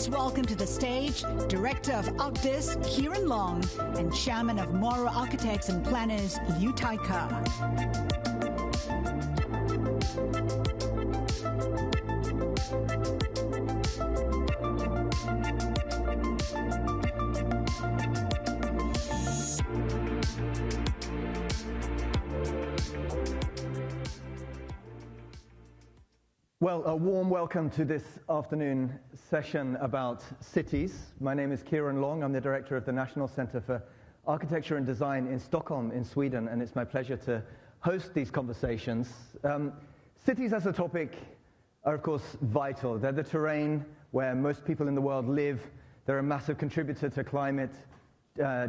Please welcome to the stage Director of ArkDes, Kieran Long, and Chairman of Morrow Architects and Planners, Liu Thai Ker. Well, a warm welcome to this afternoon session about cities. My name is Kieran Long. I'm the director of the National Centre for Architecture and Design in Stockholm, in Sweden, and it's my pleasure to host these conversations. Cities as a topic are, of course, vital. They're the terrain where most people in the world live. They're a massive contributor to climate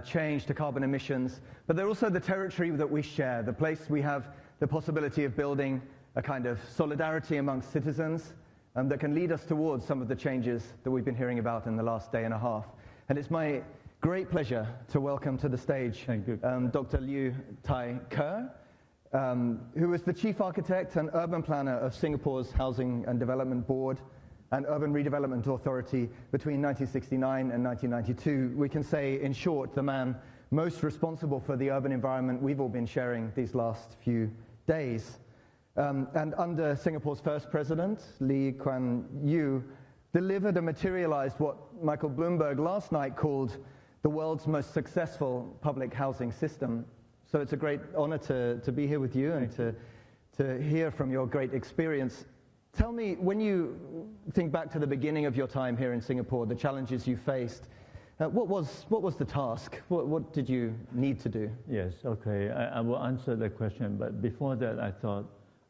change, to carbon emissions, but they're also the territory that we share, the place we have the possibility of building a kind of solidarity amongst citizens that can lead us towards some of the changes that we've been hearing about in the last day and a half. And it's my great pleasure to welcome to the stage Dr. Liu Thai Ker, who is the Chief Architect and Urban Planner of Singapore's Housing and Development Board and Urban Redevelopment Authority between 1969 and 1992. We can say, in short, the man most responsible for the urban environment we've all been sharing these last few days. And under Singapore's first president, Lee Kuan Yew, delivered and materialized what Michael Bloomberg last night called the world's most successful public housing system. So it's a great honor to be here with you and to hear from your great experience. Tell me, when you think back to the beginning of your time here in Singapore, the challenges you faced, what was the task? What did you need to do? Yes, okay, I will answer that question, but before that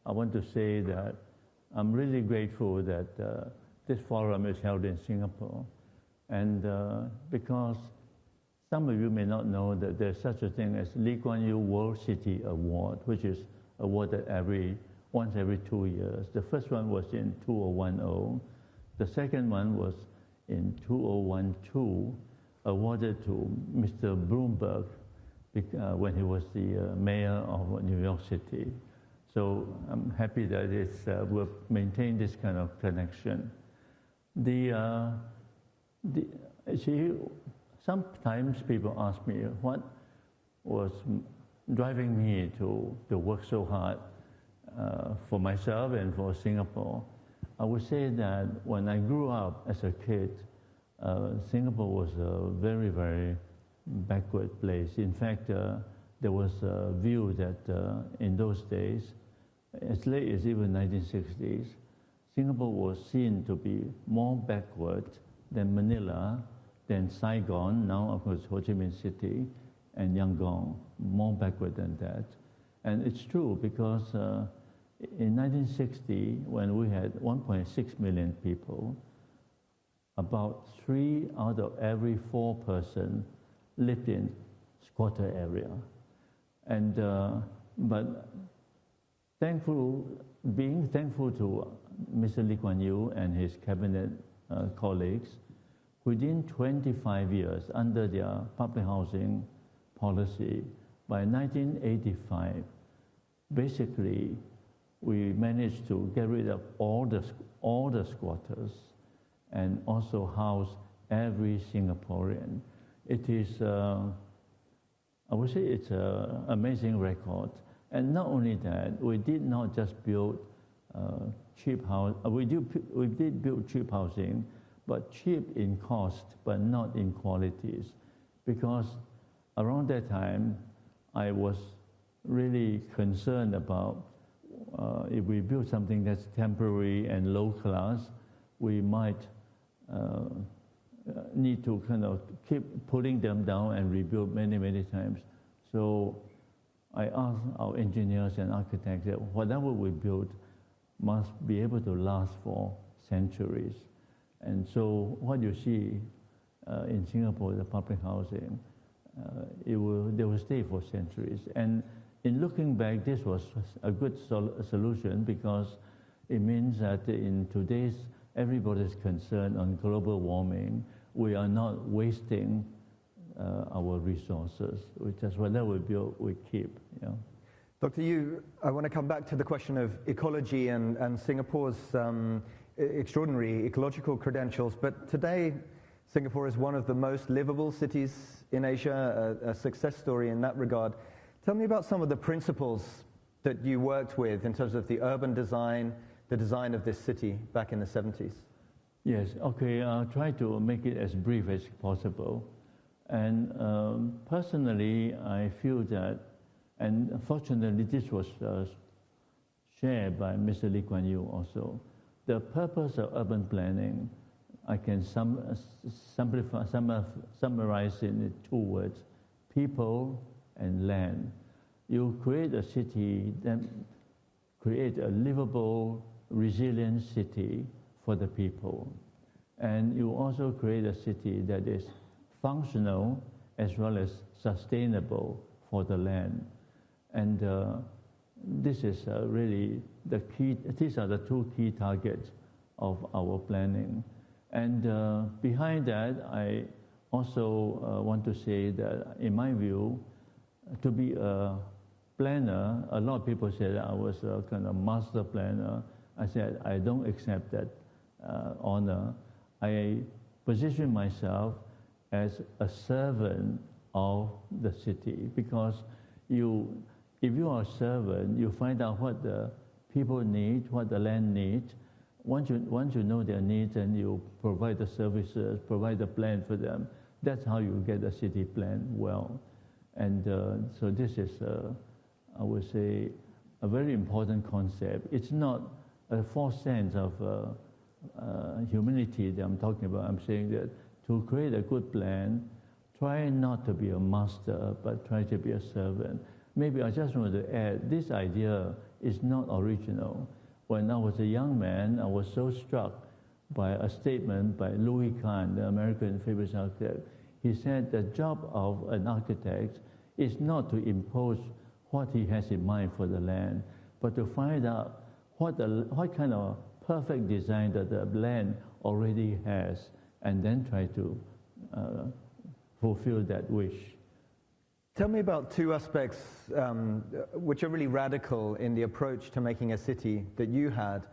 I want to say that I'm really grateful that this forum is held in Singapore. And because some of you may not know that there's such a thing as Lee Kuan Yew World City Award, which is awarded once every 2 years. The first one was in 2010. The second one was in 2012, awarded to Mr. Bloomberg when he was the mayor of New York City. So I'm happy that we'll maintain this kind of connection. Sometimes people ask me what was driving me to work so hard for myself and for Singapore. I would say that when I grew up as a kid, Singapore was a very, very backward place. In fact, there was a view that in those days, as late as even 1960s, Singapore was seen to be more backward than Manila, than Saigon, now of course Ho Chi Minh City, and Yangon, more backward than that. And it's true because in 1960, when we had 1.6 million people, about 3 out of every 4 persons lived in squatter area. And but being thankful to Mr. Lee Kuan Yew and his cabinet colleagues, within 25 years under their public housing policy, by 1985, basically we managed to get rid of all the squatters and also house every Singaporean. It is, I would say it's an amazing record. And not only that, we did not just build cheap house. We did build cheap housing, but cheap in cost, but not in qualities. Because around that time, I was really concerned about if we build something that's temporary and low class, we might need to kind of keep pulling them down and rebuild many, many times. So I asked our engineers and architects that whatever we build must be able to last for centuries. And so what you see in Singapore, the public housing, they will stay for centuries. And in looking back, this was a good solution because it means that in today's everybody's concern on global warming, we are not wasting our resources. We just, whatever we build, we keep. Yeah. Dr. Yew, I want to come back to the question of ecology and Singapore's extraordinary ecological credentials, but today Singapore is one of the most livable cities in Asia, a success story in that regard. Tell me about some of the principles that you worked with in terms of the urban design, the design of this city back in the 70s. Yes, okay, I'll try to make it as brief as possible. And personally, I feel that, and fortunately this was shared by Mr. Lee Kuan Yew also, the purpose of urban planning, I can summarize in 2 words: people and land. You create a city, then create a livable, resilient city for the people. And you also create a city that is functional as well as sustainable for the land. And this is really the key. These are the 2 key targets of our planning. And behind that, I also want to say that, in my view, to be a planner, a lot of people said I was a kind of master planner. I said, I don't accept that honor. I position myself as a servant of the city, because if you are a servant, you find out what the people need, what the land needs. Once you know their needs and you provide the services, provide the plan for them, that's how you get the city planned well. And so this is, I would say, a very important concept. It's not a false sense of humanity that I'm talking about. I'm saying that to create a good plan, try not to be a master, but try to be a servant. Maybe I just want to add, this idea is not original. When I was a young man, I was so struck by a statement by Liu Thai Ker, the American famous architect. He said the job of an architect is not to impose what he has in mind for the land, but to find out what kind of perfect design that the land already has, and then try to fulfill that wish. Tell me about 2 aspects which are really radical in the approach to making a city that you had.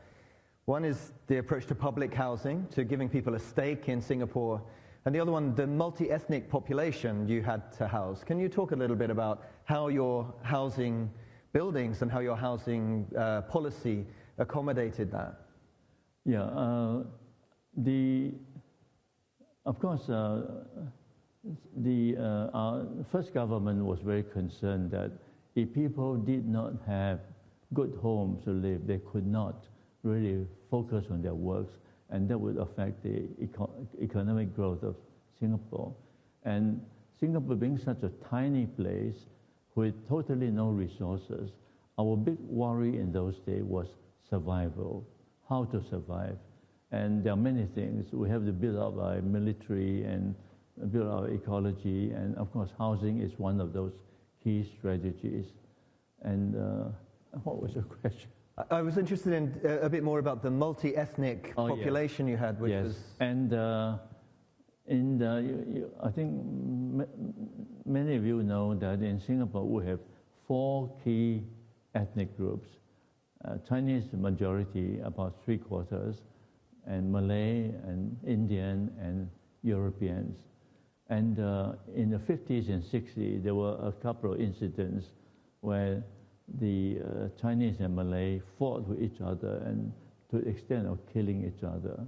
One is the approach to public housing, to giving people a stake in Singapore, and the other one, the multi-ethnic population you had to house. Can you talk a little bit about how your housing buildings and how your housing policy accommodated that? Yeah, of course, our first government was very concerned that if people did not have good homes to live, they could not really focus on their works, and that would affect the economic growth of Singapore. And Singapore being such a tiny place with totally no resources, our big worry in those days was survival, how to survive. And there are many things. We have to build up our military and build our ecology, and of course housing is one of those key strategies. And what was your question? I was interested in a bit more about the multi-ethnic population you had, which was... And I think many of you know that in Singapore we have 4 key ethnic groups. Chinese majority, about 3/4, and Malay and Indian and Europeans. And in the 50s and 60s, there were a couple of incidents where the Chinese and Malay fought with each other, and to the extent of killing each other.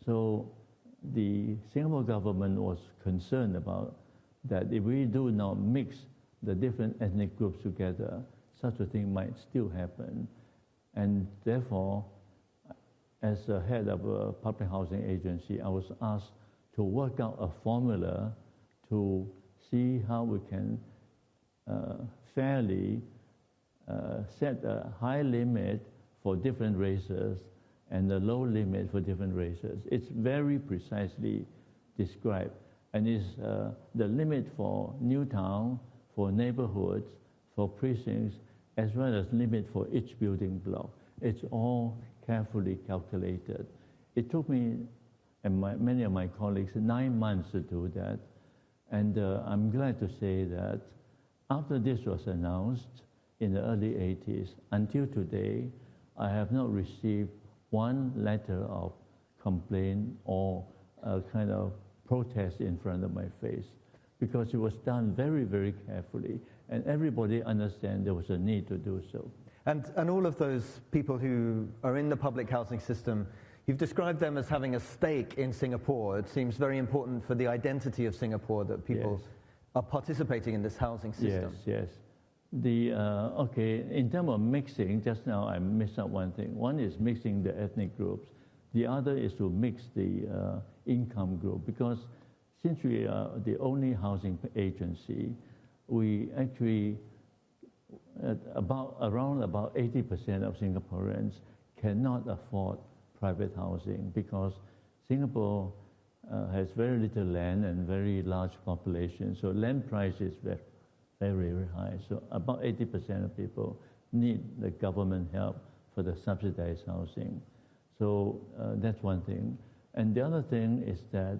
So the Singapore government was concerned about that if we do not mix the different ethnic groups together, such a thing might still happen. And therefore, as a head of a public housing agency, I was asked to work out a formula to see how we can fairly set a high limit for different races and a low limit for different races. It's very precisely described, and is the limit for new town, for neighborhoods, for precincts, as well as limit for each building block. It's all carefully calculated. It took me and many of my colleagues 9 months to do that. And I'm glad to say that after this was announced in the early 80s, until today, I have not received one letter of complaint or a kind of protest in front of my face, because it was done very, very carefully, and everybody understand there was a need to do so. And all of those people who are in the public housing system, you've described them as having a stake in Singapore. It seems very important for the identity of Singapore that people are participating in this housing system. Yes. Okay, in terms of mixing, just now I missed out one thing. One is mixing the ethnic groups. The other is to mix the income group, because since we are the only housing agency, we actually, around about 80% of Singaporeans cannot afford private housing, because Singapore has very little land and very large population, so land price is very, very high. So about 80% of people need the government help for the subsidized housing. So that's one thing. And the other thing is that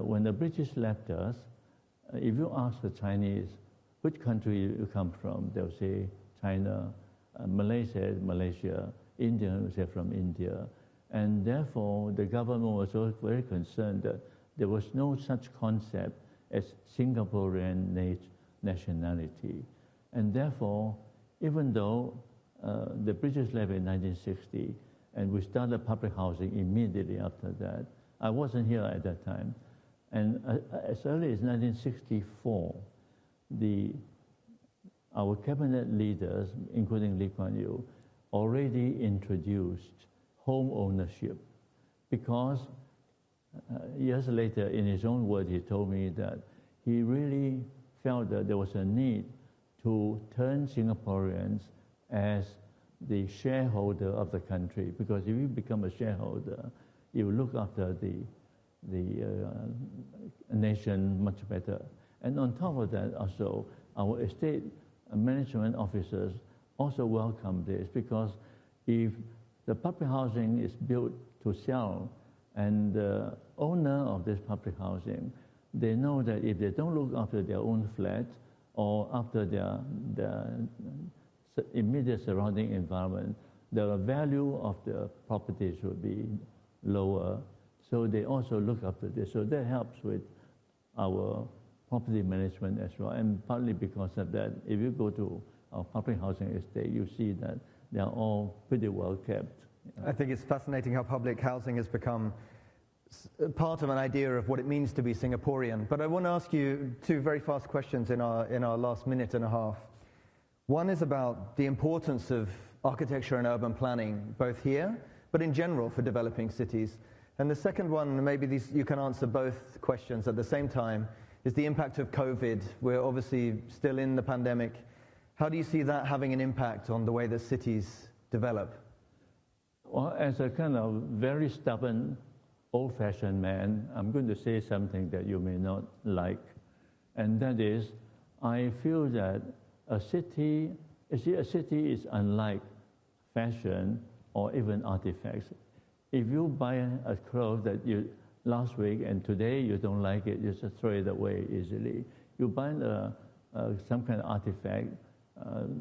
when the British left us, if you ask the Chinese, which country you come from, they'll say China, Malaysia, India will say from India. And therefore, the government was also very concerned that there was no such concept as Singaporean nationality. And therefore, even though the British left in 1960, and we started public housing immediately after that, I wasn't here at that time. And as early as 1964, our cabinet leaders, including Lee Kuan Yew, already introduced home ownership, because years later, in his own words, he told me that he really felt that there was a need to turn Singaporeans as the shareholder of the country, because if you become a shareholder, you look after the nation much better. And on top of that, also, our estate management officers also welcome this, because if the public housing is built to sell, and the owner of this public housing, they know that if they don't look after their own flat or after their immediate surrounding environment, the value of the properties will be lower. So they also look after this. So that helps with our property management as well. And partly because of that, if you go to our public housing estate, you see that they are all pretty well kept. I think it's fascinating how public housing has become part of an idea of what it means to be Singaporean. But I want to ask you two very fast questions in our last minute and a half. One is about the importance of architecture and urban planning, both here, but in general for developing cities. And the second one, maybe you can answer both questions at the same time, is the impact of COVID. We're obviously still in the pandemic. How do you see that having an impact on the way that cities develop? Well, as a kind of very stubborn, old-fashioned man, I'm going to say something that you may not like, and that is, I feel that a city is unlike fashion or even artifacts. If you buy a clothes that you last week and today you don't like it, you just throw it away easily. You buy some kind of artifact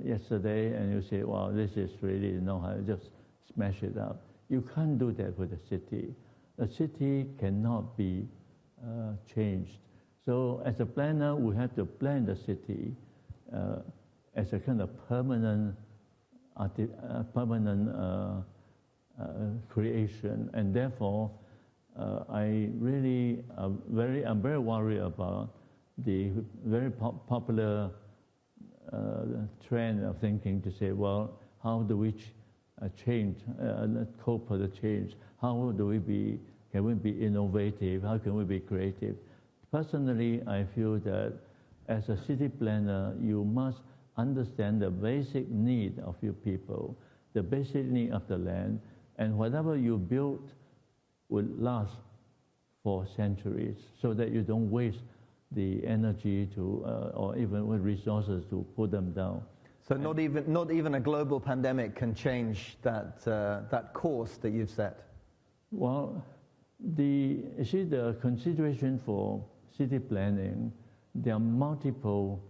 yesterday and you say, wow, this is really, just smash it up. You can't do that with a city. A city cannot be changed. So as a planner, we have to plan the city as a kind of permanent creation, and therefore I'm very worried about the very popular trend of thinking to say, well, how do we cope with the change? How can we be innovative? How can we be creative? Personally, I feel that as a city planner, you must understand the basic need of your people, the basic need of the land, and whatever you build will last for centuries, so that you don't waste the energy or even with resources to put them down. So not even a global pandemic can change that course that you've set. Well, the consideration for city planning, there are multiple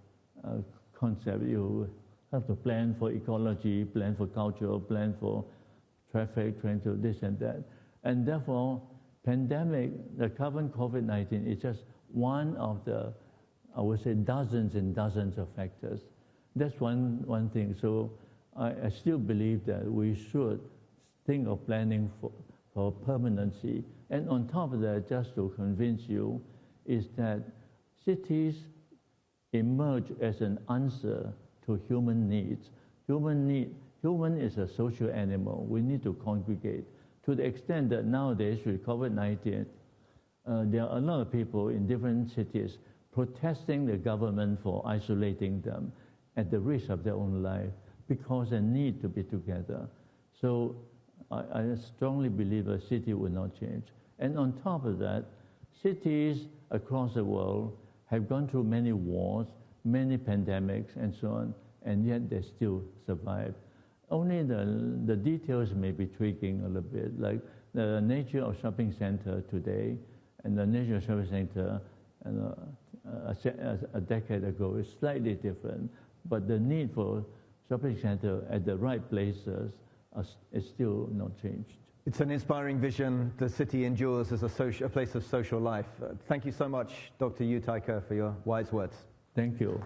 concepts. You have to plan for ecology, plan for culture, plan for traffic, trying to this and that. And therefore, pandemic, the current COVID-19 is just one of the, I would say, dozens and dozens of factors. That's one thing. So I still believe that we should think of planning for permanency. And on top of that, just to convince you, is that cities emerge as an answer to human needs. Human is a social animal. We need to congregate. To the extent that nowadays with COVID-19, there are a lot of people in different cities protesting the government for isolating them at the risk of their own life because they need to be together. So I strongly believe a city will not change. And on top of that, cities across the world have gone through many wars, many pandemics, and so on, and yet they still survive. Only the details may be tweaking a little bit, like the nature of shopping center today and the nature of shopping center a decade ago is slightly different, but the need for shopping center at the right places is still not changed. It's an inspiring vision. The city endures as a place of social life. Thank you so much, Dr. Liu Thai Ker, for your wise words. Thank you.